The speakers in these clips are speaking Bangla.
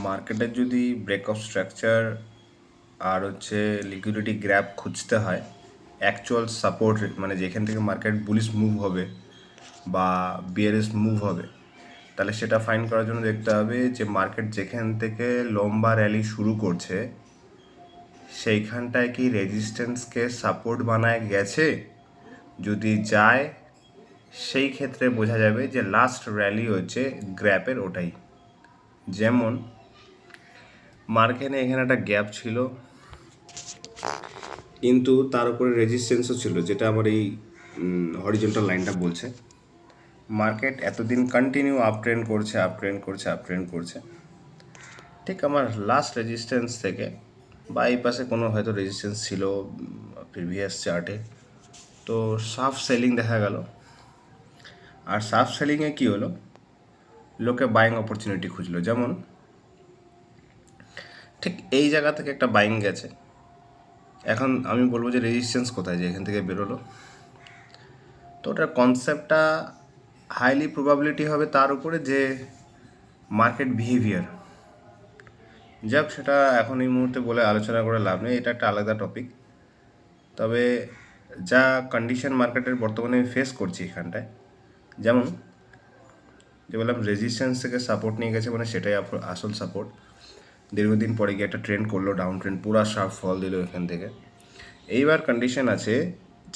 মার্কেটের যদি ব্রেকআপ স্ট্রাকচার আর হচ্ছে লিকুইডিটি গ্র্যাপ খুঁজতে হয় অ্যাকচুয়াল সাপোর্ট মানে যেখান থেকে মার্কেট বুলিশ মুভ হবে বা বিয়ারিশ মুভ হবে, তাহলে সেটা ফাইন্ড করার জন্য দেখতে হবে যে মার্কেট যেখান থেকে লম্বা র্যালি শুরু করছে সেইখানটায় কি রেজিস্ট্যান্সকে সাপোর্ট বানায় গেছে। যদি যায় সেই ক্ষেত্রে বোঝা যাবে যে লাস্ট র্যালি হচ্ছে গ্র্যাপের ওটাই। যেমন মার্কেটে এখানে একটা গ্যাপ ছিল কিন্তু তার উপরে রেজিস্ট্যান্সও ছিল, যেটা আমার এই হরিজন্টাল লাইনটা বলছে। মার্কেট এতদিন কন্টিনিউ আপ ট্রেন্ড করছে আপ ট্রেন্ড করছে আপ ট্রেন্ড করছে, ঠিক আমার লাস্ট রেজিস্ট্যান্স থেকে বা এই পাশে কোনো হয়তো রেজিস্ট্যান্স ছিল প্রিভিয়াস চার্টে, তো সাফ সেলিং দেখা গেল। আর সাফ সেলিংয়ে কী হলো, লোকে বাইং অপরচুনিটি খুঁজলো। যেমন ঠিক এই জায়গা থেকে একটা বাইং গেছে, এখন আমি বলবো যে রেজিস্ট্যান্স কোথায়, যে এখান থেকে বেরোলো, তো ওটার কনসেপ্টটা হাইলি প্রবাবিলিটি হবে তার উপরে যে মার্কেট বিহেভিয়ার। যাক, সেটা এখন এই মুহূর্তে বলে আলোচনা করে লাভ নেই, এটা একটা আলাদা টপিক। তবে যা কন্ডিশন মার্কেটের বর্তমানে আমি ফেস করছি এখানটায়, যেমন যে বললাম রেজিস্ট্যান্স থেকে সাপোর্ট নিয়ে গেছে, মানে সেটাই আসল সাপোর্ট। দীর্ঘদিন পরে গিয়ে একটা ট্রেন্ড করলো, ডাউন ট্রেন্ড, পুরা শার্প ফল দিল এখান থেকে। এইবার কন্ডিশন আছে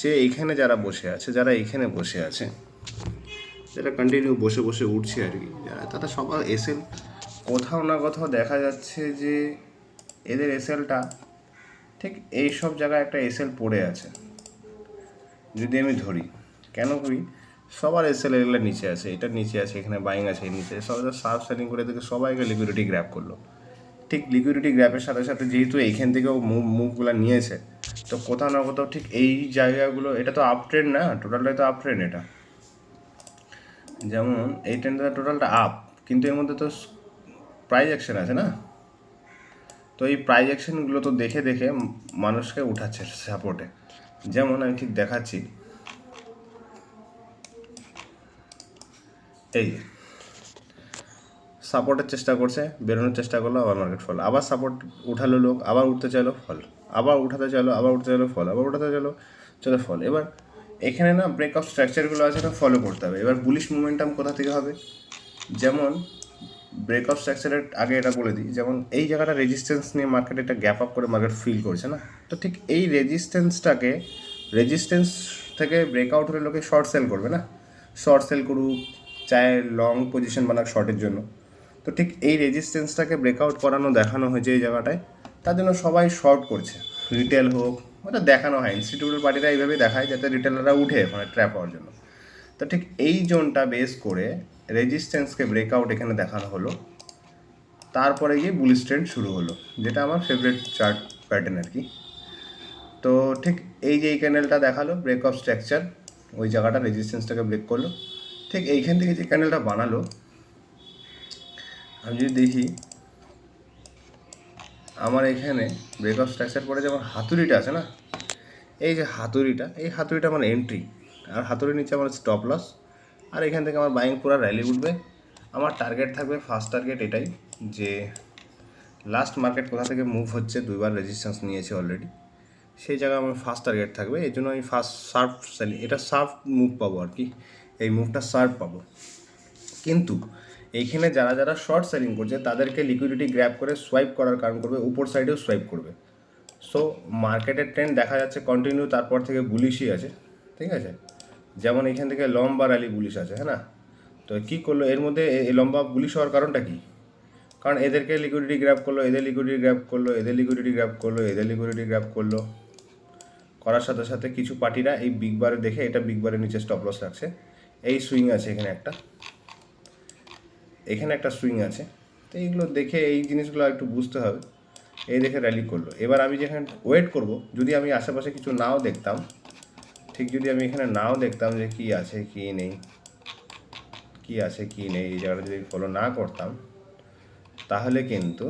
যে এইখানে যারা বসে আছে, যারা এইখানে বসে আছে, যারা কন্টিনিউ বসে বসে উঠছে আর কি, তারা সবার এসএল কোথাও না কোথাও দেখা যাচ্ছে যে এদের এসএলটা ঠিক এই সব জায়গায় একটা এসএল পড়ে আছে। যদি আমি ধরি, কেন করি, সবার এসএল এগুলো নিচে আছে, এটা নিচে আছে, এখানে বাইং আছে, এই নিচে সবাই শার্প সেলিং করে থেকে সবাইকে লিকুইডিটি গ্র্যাপ করলো। ঠিক লিকুইডিটি গ্র্যাপের সাথে সাথে যেহেতু এইখান থেকেও মুভগুলো নিয়েছে, তো কোথাও না কোথাও ঠিক এই জায়গাগুলো, এটা তো আপ ট্রেন্ড না, টোটালটাই তো আপ ট্রেন্ড। এটা যেমন এই ট্রেন্ডটা টোটালটা আপ, কিন্তু এর মধ্যে তো প্রাইস অ্যাকশন আছে না, তো এই প্রাইস অ্যাকশনগুলো তো দেখে দেখে মানুষকে উঠাচ্ছে সাপোর্টে। যেমন আমি ঠিক দেখাচ্ছি, এই সাপোর্টের চেষ্টা করছে, বেরোনোর চেষ্টা করলো, আবার মার্কেট ফল, আবার সাপোর্ট উঠালো লোক, আবার উঠতে চাইলো ফল, আবার উঠাতে চাইলো, আবার উঠতে চাইলো ফল, আবার উঠাতে চাইলো চলো ফল। এবার এখানে না ব্রেকআপ স্ট্রাকচারগুলো আছে, এটা ফলো করতে হবে। এবার বুলিশ মোমেন্টাম কোথা থেকে হবে, যেমন ব্রেকআপ স্ট্রাকচারের আগে এটা বলে দিই, যেমন এই জায়গাটা রেজিস্ট্যান্স নিয়ে মার্কেটে একটা গ্যাপ আপ করে মার্কেট ফিল করছে না, তো ঠিক এই রেজিস্ট্যান্স থেকে ব্রেকআউট হলে লোকে শর্ট সেল করবে না, শর্ট সেল করুক, চায় লং পজিশন বানাক শর্টের জন্য। তো ঠিক এই রেজিস্ট্যান্সটাকে ব্রেকআউট করানো দেখানো হয়েছে এই জায়গাটায়, তার জন্য সবাই শর্ট করছে, রিটেল হোক, ওটা দেখানো হয়, ইনস্টিটিউটের পার্টিরা এইভাবেই দেখায় যাতে রিটেলাররা উঠে ওখানে ট্র্যাপ হওয়ার জন্য। তো ঠিক এই জোনটা বেস করে রেজিস্ট্যান্সকে ব্রেকআউট এখানে দেখানো হলো, তারপরে গিয়ে বুলিশ ট্রেন্ড শুরু হলো, যেটা আমার ফেভারিট চার্ট প্যাটার্ন আর কি। তো ঠিক এই যে এই ক্যান্ডেলটা দেখালো ব্রেকআপ স্ট্রাকচার, ওই জায়গাটা রেজিস্ট্যান্সটাকে ব্রেক করলো, ঠিক এইখান থেকে যে ক্যান্ডেলটা বানালো, আমি যদি দেখি আমার এখানে ব্রেকআপ স্ট্রাকচার পরে যে আমার হাতুড়িটা আছে না, এই যে হাতুড়িটা, এই হাতুড়িটা আমার এন্ট্রি, আর হাতুড়ির নিচে আমার স্টপ লস, আর এখান থেকে আমার বাইং পুরো র্যালি উঠবে। আমার টার্গেট থাকবে, ফার্স্ট টার্গেট এটাই, যে লাস্ট মার্কেট কোথা থেকে মুভ হচ্ছে, দুইবার রেজিস্ট্যান্স নিয়েছে অলরেডি, সেই জায়গায় আমার ফার্স্ট টার্গেট থাকবে। এই জন্য আমি ফার্স্ট শার্প সেলিং, এটা শার্প মুভ পাবো আর কি, এই মুভটা শার্প পাবো। কিন্তু এইখানে যারা যারা শর্ট সেলিং করছে তাদেরকে লিকুইডিটি গ্র্যাব করে সোয়াইপ করার কারণ করবে, উপর সাইডেও সোয়াইপ করবে। সো মার্কেটের ট্রেন্ড দেখা যাচ্ছে কন্টিনিউ, তারপর থেকে বুলিশই আছে, ঠিক আছে। যেমন এইখান থেকে লম্বা র্যালি বুলিশ আছে, হ্যাঁ না, তো কী করলো এর মধ্যে, এই লম্বা বুলিশ হওয়ার কারণটা কী, কারণ এদেরকে লিকুইডিটি গ্র্যাব করলো, এদের লিকুইডিটি গ্র্যাব করলো, এদের লিকুইডিটি গ্র্যাব করলো, এদের লিকুইডিটি গ্র্যাব করলো, করার সাথে সাথে কিছু পার্টিরা এই বিগ বারে দেখে এটা বিগ বারের নিচে স্টপ লস রাখছে, এই সুইং আছে এখানে একটা, এখানে একটা সুইং আছে, তো এইগুলো দেখে এই জিনিসগুলো একটু বুঝতে হবে। এই দেখে র্যালি করলো, এবার আমি যেখানে ওয়েট করব, যদি আমি আশেপাশে কিছু নাও দেখতাম, ঠিক যদি আমি এখানে নাও দেখতাম যে কী আছে কী নেই, কী আছে কী নেই, এই জায়গাটা যদি ফলো না করতাম, তাহলে কিন্তু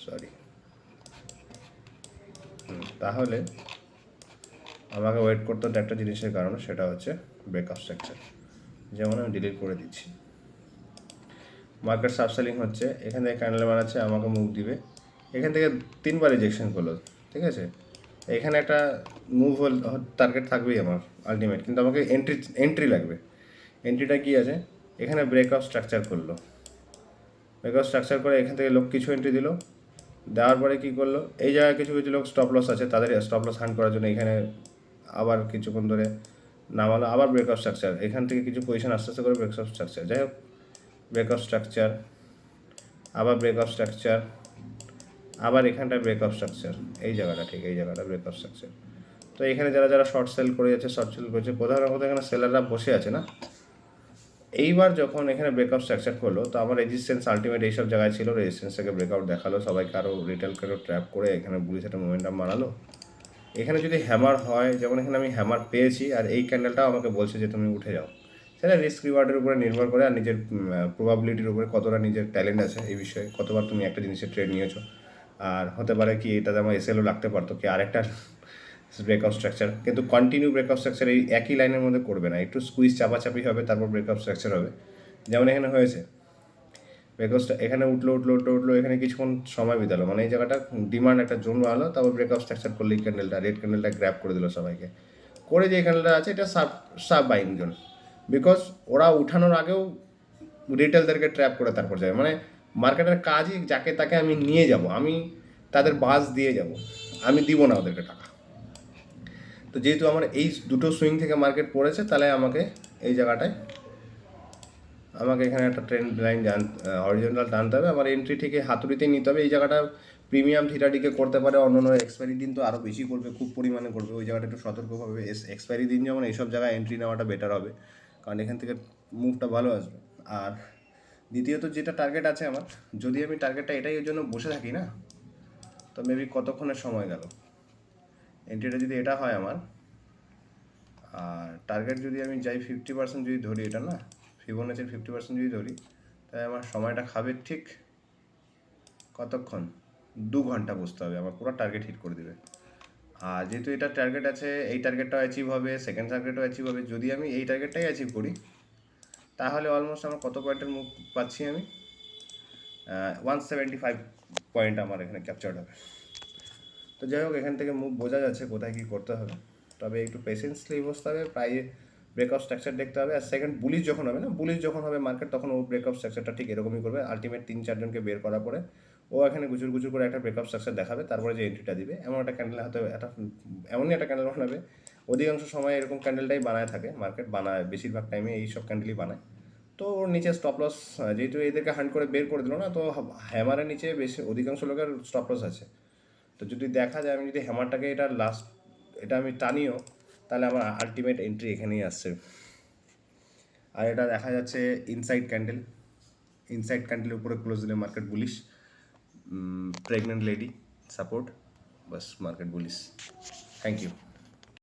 সরি, তাহলে আমাকে ওয়েট করতে হতো একটা জিনিসের কারণে, সেটা হচ্ছে ব্রেকআপ স্ট্রাকচার। যেমন আমি ডিলিট করে দিচ্ছি। মার্কেট সাবসেলিং হচ্ছে, এখান থেকে ক্যান্ডেল বানাচ্ছে, আমাকে মুভ দিবে, এখান থেকে 3বার রিজেকশন করলো, ঠিক আছে। এখানে একটা মুভ টার্গেট থাকবেই আমার আলটিমেট, কিন্তু আমাকে এন্ট্রি লাগবে। এন্ট্রিটা কী আছে, এখানে ব্রেকআপ স্ট্রাকচার করলো, ব্রেকআপ স্ট্রাকচার করে এখান থেকে লোক কিছু এন্ট্রি দিল, দেওয়ার পরে কী করলো, এই জায়গায় কিছু কিছু লোক স্টপ লস আছে, তাদের স্টপ লস হান্ট করার জন্য এখানে আবার কিছুক্ষণ ধরে নামালো, আবার ব্রেকআপ স্ট্রাকচার, এখান থেকে কিছু পজিশন আস্তে আস্তে করে ব্রেকআপ স্ট্রাকচার, যাই হোক ব্রেকআপ স্ট্রাকচার, আবার ব্রেকআপ স্ট্রাকচার, আবার এখানটা ব্রেকআপ স্ট্রাকচার, এই জায়গাটা ঠিক এই জায়গাটা ব্রেকআপ স্ট্রাকচার। তো এখানে যারা যারা শর্ট সেল করে যাচ্ছে, শর্ট সেল করেছে, প্রধানত এখানে সেলাররা বসে আছে না। এইবার যখন এখানে ব্রেকআপ স্ট্রাকচার করলো, তো আমার রেজিস্ট্যান্স আলটিমেট এইসব জায়গায় ছিল, রেজিস্ট্যান্সটাকে ব্রেকআউট দেখালো, সবাইকে আরও রিটেলকে ট্র্যাপ করে এখানে বুলিশ একটা মোমেন্টাম বানালো। এখানে যদি হ্যামার হয়, যেমন এখানে আমি হ্যামার পেয়েছি, আর এই ক্যান্ডেলটাও আমাকে বলছে যে তুমি উঠে যাও, সেটা রিস্ক রিওয়ার্ডের উপরে নির্ভর করে, আর নিজের প্রবাবিলিটির উপরে, কতটা নিজের ট্যালেন্ট আছে এই বিষয়ে, কতবার তুমি একটা জিনিসের ট্রেড নিয়েছো। আর হতে পারে কি এটাতে আমার এসএলও লাগতে পারতো, কি আরেকটা ব্রেকআপ স্ট্রাকচার, কিন্তু কন্টিনিউ ব্রেকআপ স্ট্রাকচার এই একই লাইনের মধ্যে করবে না, একটু স্কুইজ চাপাচাপি হবে, তারপর ব্রেকআপ স্ট্রাকচার হবে। যেমন এখানে হয়েছে, ব্রেকআপটা এখানে উঠলো, এখানে কিছুক্ষণ সময় বিতালো, মানে এই জায়গাটা ডিমান্ড একটা জোন বানালো, তারপর ব্রেকআপ স্ট্রাকচার করলে এই ক্যান্ডেলটা, রেড ক্যান্ডেলটা গ্র্যাব করে দিল সবাইকে, করে যে ক্যান্ডেলটা আছে এটা সাব বাইং জোন, বিকজ ওরা উঠানোর আগেও রিটেলদেরকে ট্র্যাপ করে তারপর যায়, মানে মার্কেটের কাজই যাকে তাকে আমি নিয়ে যাব, আমি তাদের বাস দিয়ে যাব, আমি দিব না ওদেরকে টাকা। তো যেহেতু আমার এই দুটো সুইং থেকে মার্কেট পড়েছে, তাহলে আমাকে এই জায়গাটায় আমাকে এখানে একটা ট্রেন্ড লাইন হরিজন্টাল টানতে হবে, আমার এন্ট্রি থেকে হাতুড়িতেই নিতে হবে। এই জায়গাটা প্রিমিয়াম থিটাডিকে করতে পারে, অন্য এক্সপায়ারি দিন তো আরও বেশি করবে, খুব পরিমাণে করবে, ওই জায়গাটা একটু সতর্কভাবে এক্সপায়ারি দিন যেমন এইসব জায়গায় এন্ট্রি নেওয়াটা বেটার হবে, কারণ এখান থেকে মুভটা ভালো আসবে। আর দ্বিতীয়ত যেটা টার্গেট আছে আমার, যদি আমি টার্গেটটা এটাই এর জন্য বসে থাকি না, তো মেবি কতক্ষণের সময় গেল, এন্ট্রিটা যদি এটা হয় আমার, আর টার্গেট যদি আমি যাই 50% যদি ধরি, এটা না ফিবোনাচির 50% যদি ধরি, তাই আমার সময়টা খাবে ঠিক কতক্ষণ, 2 ঘন্টা বসতে হবে, আমার পুরো টার্গেট হিট করে দেবে। আর যেহেতু এটা টার্গেট আছে, এই টার্গেটটাও অ্যাচিভ হবে, সেকেন্ড টার্গেটও অ্যাচিভ হবে, যদি আমি এই টার্গেটটাই অ্যাচিভ করি, তাহলে অলমোস্ট আমার কত পয়েন্টের মুভ পাচ্ছি আমি, 175 পয়েন্ট আমার এখানে ক্যাপচার্ড হবে। তো যাই হোক, এখান থেকে মুভ বোঝা যাচ্ছে কোথায় কী করতে হবে, তবে একটু পেশেন্সলি বসতে হবে, প্রায় ব্রেকআপ স্ট্রাকচার দেখতে হবে। আর সেকেন্ড বুলিশ যখন হবে না, বুলিশ যখন হবে মার্কেট, তখন ও ব্রেকআপ স্ট্রাকচারটা ঠিক এরকমই করবে, আলটিমেট 3-4 জনকে বের করার পরে ও এখানে গুচুর গুচুর করে একটা ব্রেকআপ স্ট্রাকচার দেখাবে, তারপরে যে এন্ট্রিটা দিবে, এমন একটা ক্যান্ডেল হাতে একটা এমনই একটা ক্যান্ডেল বানাবে। অধিকাংশ সময় এরকম ক্যান্ডেলটাই বানায় থাকে মার্কেট, বানায় বেশিরভাগ টাইমে এই সব ক্যান্ডেলই বানায়। তো ওর নিচে স্টপ লস, যেহেতু এদেরকে হান্ট করে বের করে দিল না, তো হ্যামারের নিচে বেশি অধিকাংশ লোকের স্টপ লস আছে। তো যদি দেখা যায় আমি যদি হ্যামারটাকে এটা আমি টানিও, তাহলে আমার আলটিমেট এন্ট্রি এখানেই আসছে। আর এটা দেখা যাচ্ছে ইনসাইড ক্যান্ডেলের উপরে ক্লোজ দিলে market bullish, pregnant lady support, বাস মার্কেট বুলিশ। Thank you.